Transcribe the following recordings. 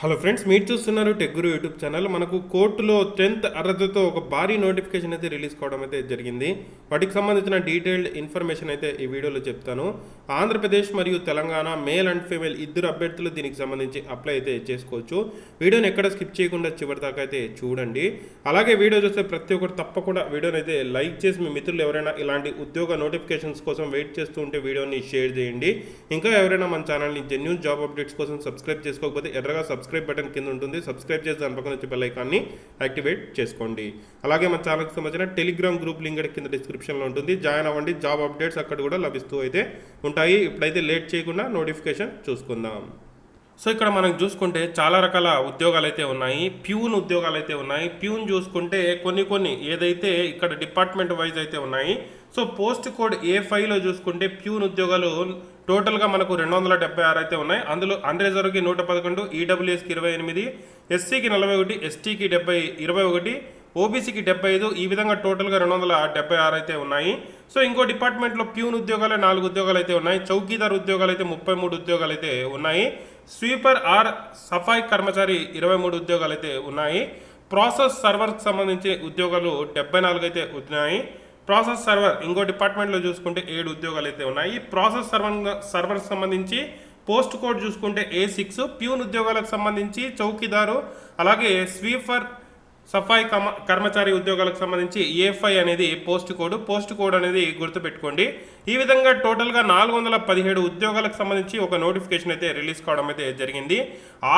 Hello friends, మీరు చూస్తున్నారు tech గురు YouTube channel. మనకు కోర్టులో 10th అర్హతతో ఒక భారీ నోటిఫికేషన్ అయితే రిలీజ్ కావడం అయితే జరిగింది. వాటికి సంబంధించిన డీటెయిల్డ్ ఇన్ఫర్మేషన్ అయితే ఈ వీడియోలో చెప్తాను. ఆంధ్రప్రదేశ్ మరియు తెలంగాణ మేల్ అండ్ ఫీమేల్ ఇద్దరు అభ్యర్థులు దీనికి సంబంధించి అప్లై అయితే చేసుకోవచ్చు. వీడియోని ఎక్కడ స్కిప్ చేయకుండా చివరి దాకా అయితే చూడండి. అలాగే వీడియో చూస్తే ప్రతి ఒక్కరు తప్పకుండా వీడియోని అయితే లైక్ చేసి మీ మిత్రులు ఎవరైనా ఇలాంటి ఉద్యోగ నోటిఫికేషన్స్ కోసం వెయిట్ చేస్తూ ఉంటే వీడియోని షేర్ చేయండి. ఇంకా ఎవరైనా మన ఛానల్ని జెన్యూన్ జాబ్ అప్డేట్స్ కోసం సబ్స్క్రైబ్ చేసుకోకపోతే ఎర్రగా సబ్స్క్రైబ్ బటన్ కింద ఉంటుంది. సబ్స్క్రైబ్ చేసి దాని పక్కన వచ్చే బెల్ ఐకాన్ని యాక్టివేట్ చేసుకోండి. అలాగే మన ఛానల్కి సంబంధించిన టెలిగ్రామ్ గ్రూప్ లింక్ కింద డిస్క్రిప్షన్లో ఉంటుంది. జాయిన్ అవ్వండి. జాబ్ అప్డేట్స్ అక్కడ కూడా లభిస్తూ అయితే ఉంటాయి. ఇప్పుడైతే లేట్ చేయకుండా నోటిఫికేషన్ చూసుకుందాం. సో ఇక్కడ మనం చూసుకుంటే చాలా రకాల ఉద్యోగాలు అయితే ఉన్నాయి. ప్యూన్ ఉద్యోగాలు అయితే ఉన్నాయి. ప్యూన్ చూసుకుంటే కొన్ని ఏదైతే ఇక్కడ డిపార్ట్మెంట్ వైజ్ అయితే ఉన్నాయి. సో పోస్ట్ కోడ్ A5లో చూసుకుంటే ప్యూన్ ఉద్యోగాలు టోటల్గా మనకు 276 అయితే ఉన్నాయి. అందులో అన్రిజర్వ్కి 111, ఈడబ్ల్యూఎస్కి 28, ఎస్సీకి 41, ఎస్టీకి 21, ఓబీసీకి 75, ఈ విధంగా టోటల్గా 276 అయితే ఉన్నాయి. సో ఇంకో డిపార్ట్మెంట్లో ప్యూన్ ఉద్యోగాలు 4 ఉద్యోగాలు అయితే ఉన్నాయి. చౌకీదార్ ఉద్యోగాలు అయితే 33 ఉద్యోగాలు అయితే ఉన్నాయి. స్వీపర్ ఆర్ సఫాయి కర్మచారి 23 ఉద్యోగాలు అయితే ఉన్నాయి. ప్రాసెస్ సర్వర్కి సంబంధించి ఉద్యోగాలు 74 అయితే ఉన్నాయి. ప్రాసెస్ సర్వర్ ఇంకో డిపార్ట్మెంట్లో చూసుకుంటే 7 ఉద్యోగాలు అయితే ఉన్నాయి. ప్రాసెస్ సర్వర్కి సంబంధించి పోస్ట్ కోడ్ చూసుకుంటే A6, ప్యూన్ ఉద్యోగాలకు సంబంధించి చౌకీదారు, అలాగే స్వీపర్ సఫాయి కర్మచారి ఉద్యోగాలకు సంబంధించి A5 అనేది పోస్ట్ కోడ్ అనేది గుర్తుపెట్టుకోండి. ఈ విధంగా టోటల్గా 417 ఉద్యోగాలకు సంబంధించి ఒక నోటిఫికేషన్ అయితే రిలీజ్ కావడం అయితే జరిగింది.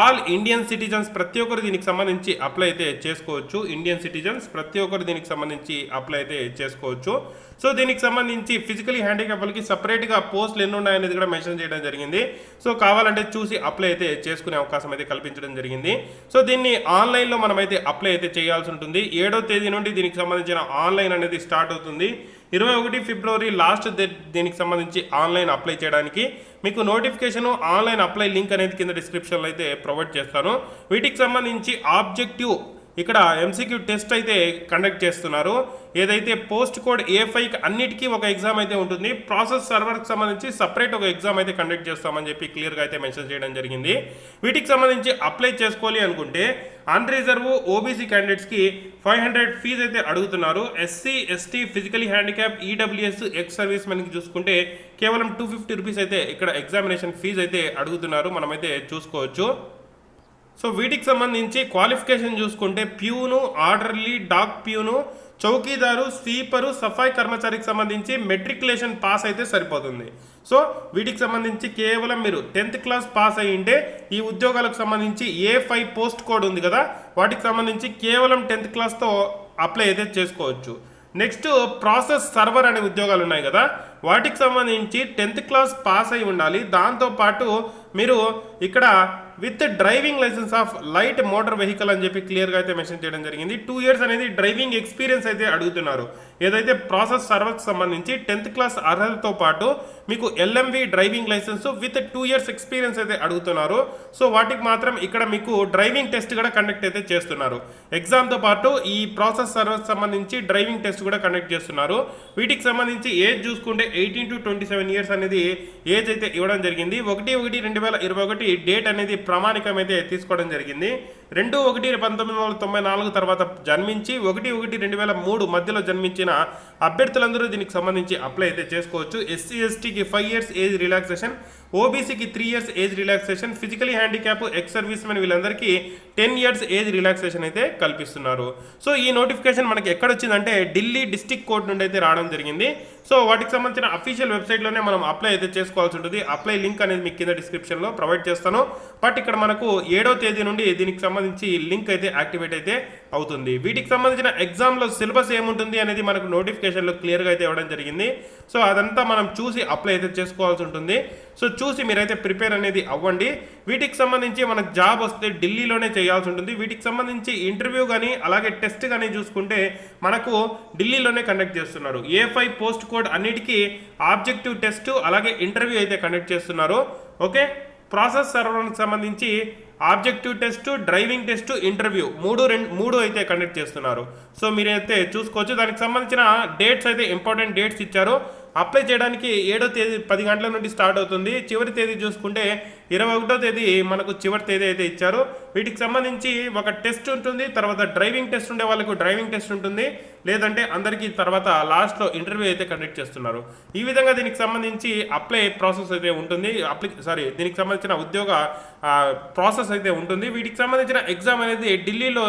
ఆల్ ఇండియన్ సిటిజన్స్ ప్రతి ఒక్కరు దీనికి సంబంధించి అప్లై అయితే చేసుకోవచ్చు. ఇండియన్ సిటిజన్స్ ప్రతి ఒక్కరు దీనికి సంబంధించి అప్లై అయితే చేసుకోవచ్చు. సో దీనికి సంబంధించి ఫిజికలీ హ్యాండిక్యాప్ వాళ్ళకి సపరేట్గా పోస్టులు ఎన్ని ఉన్నాయనేది కూడా మెన్షన్ చేయడం జరిగింది. సో కావాలంటే చూసి అప్లై అయితే చేసుకునే అవకాశం అయితే కల్పించడం జరిగింది. సో దీన్ని ఆన్లైన్లో మనమైతే అప్లై అయితే చేయాల్సి ఉంటుంది. 7వ తేదీ నుండి దీనికి సంబంధించిన ఆన్లైన్ అనేది స్టార్ట్ అవుతుంది. 21 ఫిబ్రవరి లాస్ట్ దీనికి సంబంధించి ఆన్లైన్ అప్లై చేయడానికి మీకు నోటిఫికేషన్ ఆన్లైన్ అప్లై లింక్ అనేది కింద డిస్క్రిప్షన్లో అయితే ప్రొవైడ్ చేస్తాను. వీటికి సంబంధించి ఆబ్జెక్టివ్ ఇక్కడ MCQ టెస్ట్ అయితే కండక్ట్ చేస్తున్నారు. ఏదైతే పోస్ట్ కోడ్ A5 అన్నిటికీ ఒక ఎగ్జామ్ అయితే ఉంటుంది. ప్రాసెస్ సర్వర్కి సంబంధించి సపరేట్ ఒక ఎగ్జామ్ అయితే కండక్ట్ చేస్తామని చెప్పి క్లియర్గా అయితే మెన్షన్ చేయడం జరిగింది. వీటికి సంబంధించి అప్లై చేసుకోవాలి అనుకుంటే అన్రిజర్వ్ ఓబీసీ క్యాండిడేట్స్కి 500 ఫీజు అయితే అడుగుతున్నారు. SC ST physically handicap EWS ex service మెన్కి చూసుకుంటే కేవలం 250 రూపీస్ అయితే ఇక్కడ ఎగ్జామినేషన్ ఫీజు అయితే అడుగుతున్నారు. మనమైతే చూసుకోవచ్చు. సో వీటికి సంబంధించి క్వాలిఫికేషన్ చూసుకుంటే peon, orderly, dak peon, chowkidar, sweeper, సఫాయి కర్మచారికి సంబంధించి మెట్రికులేషన్ పాస్ అయితే సరిపోతుంది. సో వీటికి సంబంధించి కేవలం మీరు 10th క్లాస్ పాస్ అయ్యింటే ఈ ఉద్యోగాలకు సంబంధించి A5 పోస్ట్ కోడ్ ఉంది కదా, వాటికి సంబంధించి కేవలం 10th క్లాస్తో అప్లై అయితే చేసుకోవచ్చు. నెక్స్ట్ ప్రాసెస్ సర్వర్ అనే ఉద్యోగాలు ఉన్నాయి కదా, వాటికి సంబంధించి 10th క్లాస్ పాస్ అయి ఉండాలి. దాంతోపాటు మీరు ఇక్కడ with driving licence of light motor vehicle అని చెప్పి క్లియర్గా అయితే మెన్షన్ చేయడం జరిగింది. 2 ఇయర్స్ అనేది డ్రైవింగ్ ఎక్స్పీరియన్స్ అయితే అడుగుతున్నారు. ఏదైతే ప్రాసెస్ సర్వర్కి సంబంధించి 10th క్లాస్ అర్హతతో పాటు మీకు LMV driving licence with 2 years experience అయితే అడుగుతున్నారు. సో వాటికి మాత్రం ఇక్కడ మీకు డ్రైవింగ్ టెస్ట్ కూడా కండక్ట్ అయితే చేస్తున్నారు. ఎగ్జామ్తో పాటు ఈ ప్రాసెస్ సర్వర్కి సంబంధించి డ్రైవింగ్ టెస్ట్ కూడా కండక్ట్ చేస్తున్నారు. వీటికి సంబంధించి ఏజ్ చూసుకుంటే 18 to 27 ఇయర్స్ అనేది ఏజ్ అయితే ఇవ్వడం జరిగింది. 1/1/2021 డేట్ అనేది ప్రామాణికం అయితే తీసుకోవడం జరిగింది. 2/1/1994 తర్వాత జన్మించి 1/1/2003 మధ్యలో జన్మించిన అభ్యర్థులందరూ దీనికి సంబంధించి అప్లై అయితే చేసుకోవచ్చు. ఎస్సీ ఎస్టీకి 5 ఇయర్స్ ఏజ్ రిలాక్సేషన్, ఓబీసీకి 3 years age relaxation, physically handicap ex service men వీళ్ళందరికీ 10 ఇయర్స్ ఏజ్ రిలాక్సేషన్ అయితే కల్పిస్తున్నారు. సో ఈ నోటిఫికేషన్ మనకి ఎక్కడ వచ్చిందంటే ఢిల్లీ డిస్ట్రిక్ట్ కోర్టు నుండి అయితే రావడం జరిగింది. సో వాటికి సంబంధించిన అఫీషియల్ వెబ్సైట్లోనే మనం అప్లై అయితే చేసుకోవాల్సి ఉంటుంది. అప్లై లింక్ అనేది మీకు కింద డిస్క్రిప్షన్లో ప్రొవైడ్ చేస్తాను. బట్ ఇక్కడ మనకు 7వ తేదీ నుండి దీనికి సంబంధించి లింక్ అయితే యాక్టివేట్ అయితే అవుతుంది. వీటికి సంబంధించిన ఎగ్జామ్లో సిలబస్ ఏముంటుంది అనేది మనకు నోటిఫికేషన్లో క్లియర్గా అయితే ఇవ్వడం జరిగింది. సో అదంతా మనం చూసి అప్లై అయితే చేసుకోవాల్సి ఉంటుంది. సో చూసి మీరైతే ప్రిపేర్ అనేది అవ్వండి. వీటికి సంబంధించి మనకు జాబ్ వస్తే ఢిల్లీలోనే చేయాల్సి ఉంటుంది. వీటికి సంబంధించి ఇంటర్వ్యూ కానీ అలాగే టెస్ట్ కానీ చూసుకుంటే మనకు ఢిల్లీలోనే కండక్ట్ చేస్తున్నారు. A5 పోస్ట్ కోడ్ అన్నిటికీ ఆబ్జెక్టివ్ టెస్ట్ అలాగే ఇంటర్వ్యూ అయితే కండక్ట్ చేస్తున్నారు. ఓకే, ప్రాసెస్ సర్వర్కి సంబంధించి objective test, driving test, interview మూడు అయితే కండక్ట్ చేస్తున్నారు. సో మీరైతే చూసుకోవచ్చు. దానికి సంబంధించిన డేట్స్ అయితే ఇంపార్టెంట్ డేట్స్ ఇచ్చారు. అప్లై చేయడానికి 7వ తేదీ 10 గంటల నుండి స్టార్ట్ అవుతుంది. చివరి తేదీ చూసుకుంటే 21వ తేదీ మనకు చివరి తేదీ అయితే ఇచ్చారు. వీటికి సంబంధించి ఒక టెస్ట్ ఉంటుంది, తర్వాత డ్రైవింగ్ టెస్ట్ ఉండే వాళ్ళకు డ్రైవింగ్ టెస్ట్ ఉంటుంది, లేదంటే అందరికీ తర్వాత లాస్ట్లో ఇంటర్వ్యూ అయితే కండక్ట్ చేస్తున్నారు. ఈ విధంగా దీనికి సంబంధించి అప్లై ప్రాసెస్ అయితే ఉంటుంది. దీనికి సంబంధించిన ఉద్యోగ ప్రాసెస్ అయితే ఉంటుంది. వీటికి సంబంధించిన ఎగ్జామ్ అనేది ఢిల్లీలో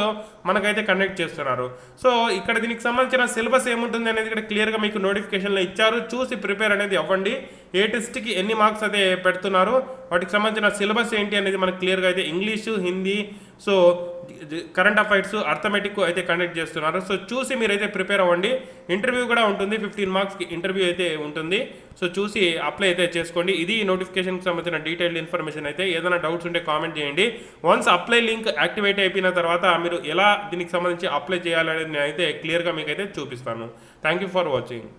మనకైతే కండక్ట్ చేస్తున్నారు. సో ఇక్కడ దీనికి సంబంధించిన సిలబస్ ఏముంటుంది అనేది ఇక్కడ క్లియర్గా మీకు నోటిఫికేషన్లో ఇచ్చారు. చూసి ప్రిపేర్ అనేది అవ్వండి. ఏ టెస్ట్కి ఎన్ని మార్క్స్ అయితే పెడుతున్నారు, వాటికి సంబంధించిన సిలబస్ ఏంటి అనేది మనకు క్లియర్గా అయితే English, Hindi, so current affairs, arithmetic అయితే కండక్ట్ చేస్తున్నారు. సో చూసి మీరైతే ప్రిపేర్ అవ్వండి. ఇంటర్వ్యూ కూడా ఉంటుంది, 15 మార్క్స్కి ఇంటర్వ్యూ అయితే ఉంటుంది. సో చూసి అప్లై అయితే చేసుకోండి. ఇది నోటిఫికేషన్కి సంబంధించిన డీటెయిల్డ్ ఇన్ఫర్మేషన్ అయితే. ఏదైనా డౌట్స్ ఉంటే కామెంట్ చేయండి. వన్స్ అప్లై లింక్ యాక్టివేట్ అయిపోయిన తర్వాత మీరు ఎలా దీనికి సంబంధించి అప్లై చేయాలనేది నేను అయితే క్లియర్గా మీకు అయితే చూపిస్తాను. Thank you for watching.